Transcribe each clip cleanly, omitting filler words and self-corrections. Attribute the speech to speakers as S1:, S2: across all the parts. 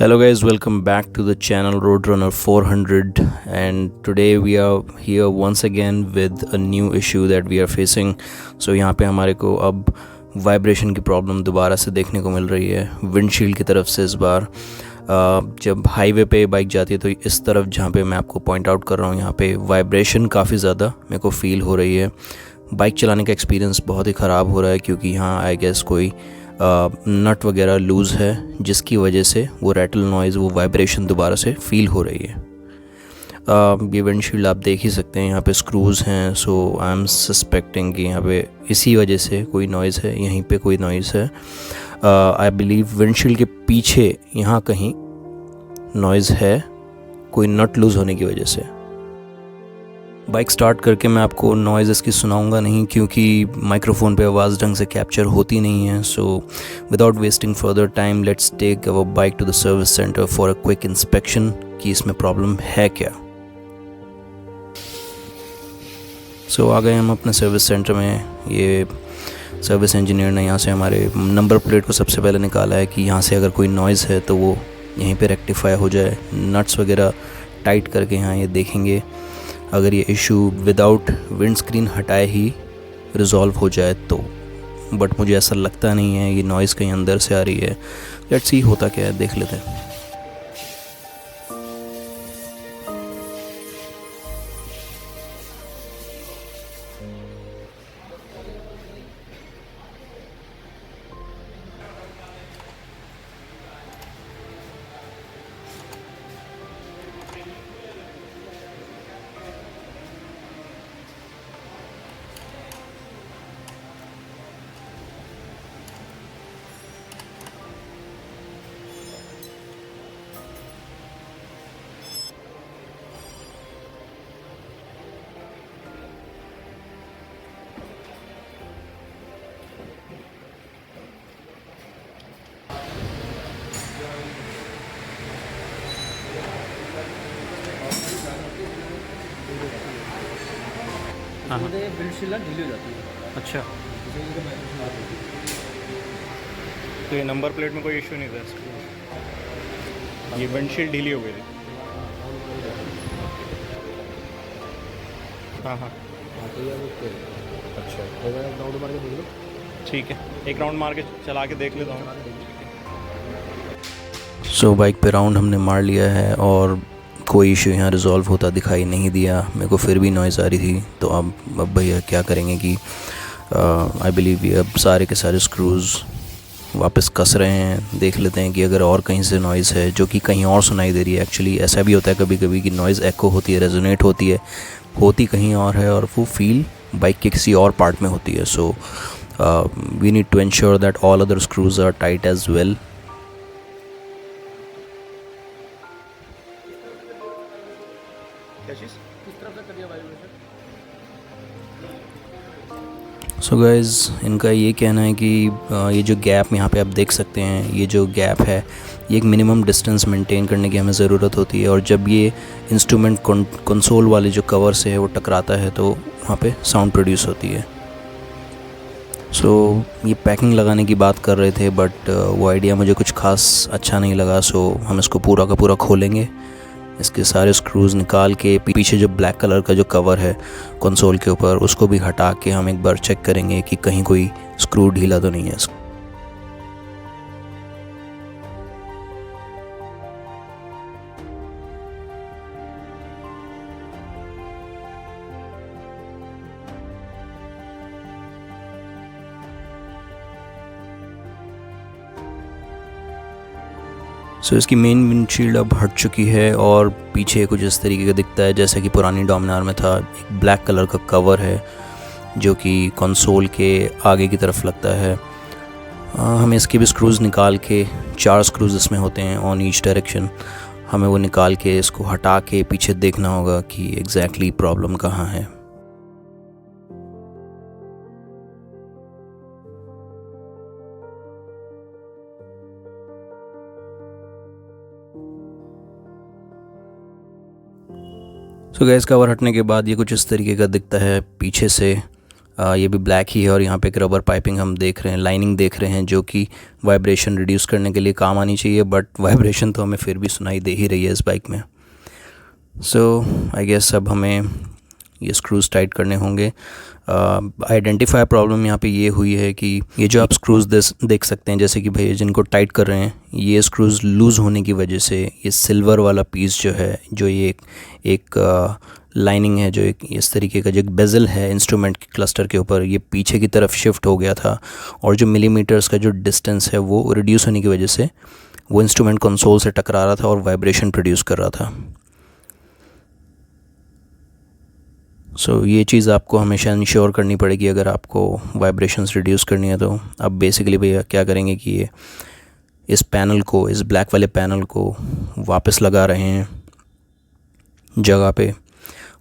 S1: Hello guys, welcome back to the channel Roadrunner 400, and today we are here once again with a new issue that we are facing. So यहाँ पे हमारे को अब vibration की problem दोबारा से देखने को मिल रही है विंडशील्ड की तरफ से। इस बार जब हाईवे पे बाइक जाती है तो इस तरफ जहाँ पे मैं आपको पॉइंट आउट कर रहा हूँ यहाँ पे वाइब्रेशन काफ़ी ज़्यादा मेरे को फ़ील हो रही है। बाइक चलाने का एक्सपीरियंस बहुत ही ख़राब हो रहा है क्योंकि यहाँ आई गेस कोई नट वगैरह लूज़ है जिसकी वजह से वो रैटल नॉइज़ वो वाइब्रेशन दोबारा से फ़ील हो रही है। ये विंडशील्ड आप देख ही सकते हैं, यहाँ पे स्क्रूज़ हैं। सो आई एम सस्पेक्टिंग कि यहाँ पे इसी वजह से कोई नॉइज़ है, यहीं पे कोई नॉइज़ है। आई बिलीव विंडशील्ड के पीछे यहाँ कहीं नॉइज़ है, कोई नट लूज़ होने की वजह से। बाइक स्टार्ट करके मैं आपको नॉइज़ इसकी सुनाऊंगा नहीं क्योंकि माइक्रोफोन पे आवाज़ ढंग से कैप्चर होती नहीं है। So without wasting further time let's take our bike to the service centre for a quick inspection कि इसमें प्रॉब्लम है क्या। सो आ गए हम अपने सर्विस सेंटर में। ये सर्विस इंजीनियर ने यहाँ से हमारे नंबर प्लेट को सबसे पहले निकाला है कि यहाँ से अगर कोई नॉइज़ है तो वो यहीं पे रेक्टिफाई हो जाए। नट्स वगैरह टाइट करके यहाँ ये देखेंगे अगर ये इशू विदाउट विंड स्क्रीन हटाए ही रिज़ॉल्व हो जाए तो। बट मुझे ऐसा लगता नहीं है, ये नॉइज़ कहीं अंदर से आ रही है। लेट्स सी होता क्या है, देख लेते हैं। हाँ
S2: विंडशील्ड ढीली हो जाती है।
S1: अच्छा,
S2: तो
S1: तो ये नंबर प्लेट में कोई इशू नहीं था इसको, ये विंडशील्ड ढीली हो गई थी। हाँ हाँ
S2: ये
S1: अच्छा
S2: राउंड मार के देख लो।
S1: ठीक है, एक राउंड मार के चला के देख लेता हूँ। सो बाइक पे राउंड हमने मार लिया है और कोई इशू यहाँ रिज़ॉल्व होता दिखाई नहीं दिया। मेरे को फिर भी नॉइज़ आ रही थी। तो अब भैया क्या करेंगे कि आई बिलीव ये अब सारे के सारे स्क्रूज़ वापस कस रहे हैं। देख लेते हैं कि अगर और कहीं से नॉइज़ है जो कि कहीं और सुनाई दे रही है। एक्चुअली ऐसा भी होता है कभी कभी कि नॉइज़ एको होती है, रेजोनेट होती है, होती कहीं और है और वो फील बाइक के किसी और पार्ट में होती है। So we need to ensure that all other screws are tight as well.
S2: किस तरफ से करिए वाइब्रेशन?
S1: सो गाइज़ इनका ये कहना है कि ये जो गैप यहाँ पे आप देख सकते हैं, ये जो गैप है ये एक मिनिमम डिस्टेंस मेंटेन करने की हमें ज़रूरत होती है। और जब ये इंस्ट्रूमेंट कंसोल वाले जो कवर से है वो टकराता है तो वहाँ पे साउंड प्रोड्यूस होती है। सो ये पैकिंग लगाने की बात कर रहे थे बट वो आइडिया मुझे कुछ खास अच्छा नहीं लगा। सो हम इसको पूरा का पूरा खोलेंगे, इसके सारे स्क्रूज़ निकाल के पीछे जो ब्लैक कलर का जो कवर है कंसोल के ऊपर उसको भी हटा के हम एक बार चेक करेंगे कि कहीं कोई स्क्रू ढीला तो नहीं है। सो इसकी मेन विंडशील्ड अब हट चुकी है और पीछे कुछ इस तरीके का दिखता है जैसा कि पुरानी डोमिनार में था। एक ब्लैक कलर का कवर है जो कि कंसोल के आगे की तरफ लगता है। हमें इसके भी स्क्रूज़ निकाल के, 4 स्क्रूज़ इसमें होते हैं ऑन ईच डायरेक्शन, हमें वो निकाल के इसको हटा के पीछे देखना होगा कि एग्जैक्टली प्रॉब्लम कहाँ है। सो गैस कवर हटने के बाद ये कुछ इस तरीके का दिखता है पीछे से। ये भी ब्लैक ही है और यहाँ पे एक रबर पाइपिंग हम देख रहे हैं, लाइनिंग देख रहे हैं, जो कि वाइब्रेशन रिड्यूस करने के लिए काम आनी चाहिए, बट वाइब्रेशन तो हमें फिर भी सुनाई दे ही रही है इस बाइक में। सो आई गेस अब हमें ये स्क्रूज़ टाइट करने होंगे। आइडेंटिफाई प्रॉब्लम यहाँ पे ये हुई है कि ये जो आप स्क्रूज़ देख सकते हैं, जैसे कि भैया जिनको टाइट कर रहे हैं, ये स्क्रूज़ लूज़ होने की वजह से ये सिल्वर वाला पीस जो है, जो ये एक लाइनिंग है, जो एक इस तरीके का जो एक बेजल है इंस्ट्रूमेंट के क्लस्टर के ऊपर, ये पीछे की तरफ शिफ्ट हो गया था और जो मिलीमीटर्स का जो डिस्टेंस है वो रिड्यूस होने की वजह से वो इंस्ट्रूमेंट कंसोल से टकरा रहा था और वाइब्रेशन प्रोड्यूस कर रहा था। सो ये चीज़ आपको हमेशा इंश्योर करनी पड़ेगी अगर आपको वाइब्रेशंस रिड्यूस करनी है। तो अब बेसिकली भैया क्या करेंगे कि ये इस पैनल को, इस ब्लैक वाले पैनल को वापस लगा रहे हैं जगह पे,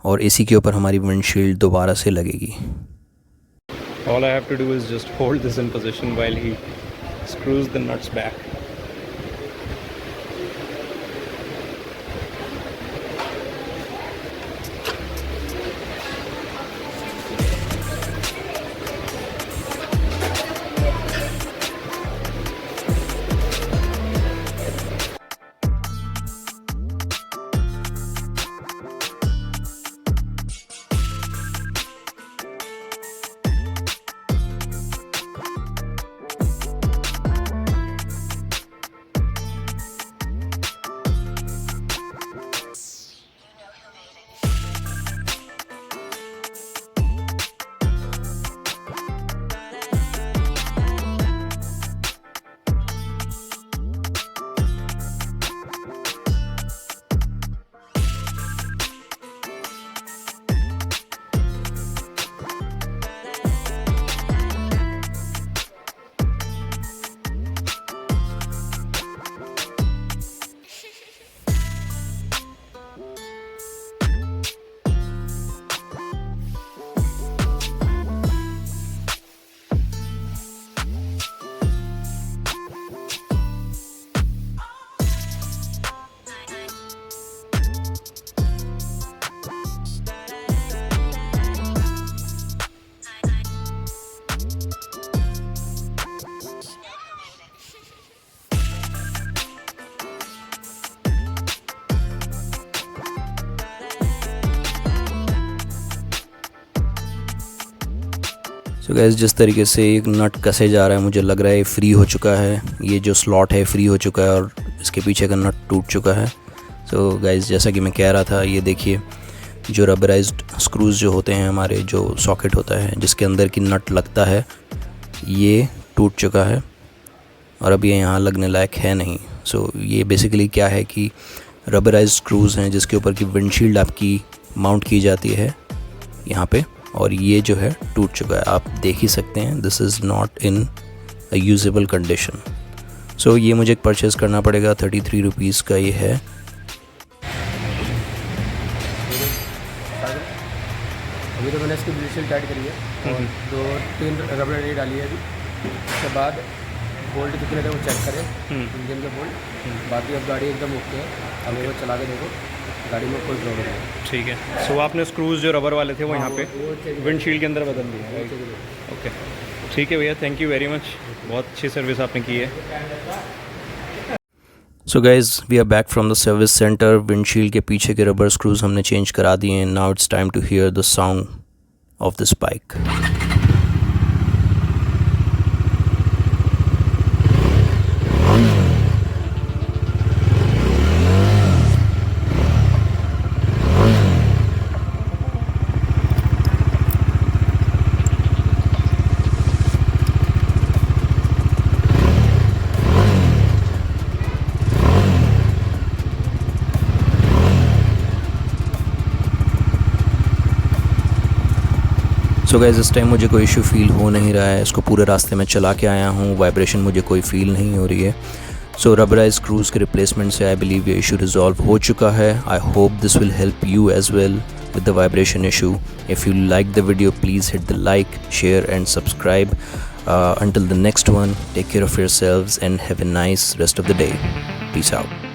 S1: और इसी के ऊपर हमारी विंडशील्ड दोबारा से लगेगी।
S3: All I have to do is just hold this in position while he screws the nuts back.
S1: तो गैस जिस तरीके से एक नट कसे जा रहा है, मुझे लग रहा है फ्री हो चुका है, ये जो स्लॉट है फ्री हो चुका है और इसके पीछे का नट टूट चुका है। तो गैस जैसा कि मैं कह रहा था, ये देखिए जो रबराइज्ड स्क्रूज़ जो होते हैं हमारे, जो सॉकेट होता है जिसके अंदर की नट लगता है, ये टूट चुका है और अब ये यहाँ लगने लायक है नहीं। सो ये बेसिकली क्या है कि रबराइज्ड स्क्रूज़ हैं जिसके ऊपर की विंडशील्ड आपकी माउंट की जाती है यहाँ पे, और ये जो है टूट चुका है। आप देख ही सकते हैं, this is not in a usable condition. So ये मुझे परचेज़ करना पड़ेगा, 33 रुपीज़ का ये है।
S2: अभी तो मैंने इसकी विंडशील्ड टाइट करी है और 2-3 रबड़ नहीं डाली है अभी। उसके बाद बोल्ट कितने थे वो चेक करें, इंजन के बोल्ट। बाकी अब गाड़ी एकदम ओके है, अब वो चला के देखो, गाड़ी में कोई प्रॉब्लम नहीं।
S3: ठीक है। सो आपने स्क्रूज़ जो रबर वाले थे वो यहाँ पे विंडशील्ड के अंदर बदल दिए हैं। ओके, ठीक है भैया, थैंक यू वेरी मच, बहुत अच्छी सर्विस आपने की है।
S1: So guys we are back from the service centre. Windshield के पीछे के रबर स्क्रूज़ हमने चेंज करा दिए हैं। Now it's time to hear the sound of this bike. So guys इस टाइम मुझे कोई इशू फील हो नहीं रहा है, इसको पूरे रास्ते में चला के आया हूँ, वाइब्रेशन मुझे कोई फील नहीं हो रही है। सो रबराइज स्क्रूज़ के रिप्लेसमेंट से आई बिलीव ये इशू रिजॉल्व हो चुका है। I hope this will help you as well with the vibration issue. If you like the video please hit the like, share and subscribe. Until the next one, take care of yourselves and have a nice rest of the day. Peace out.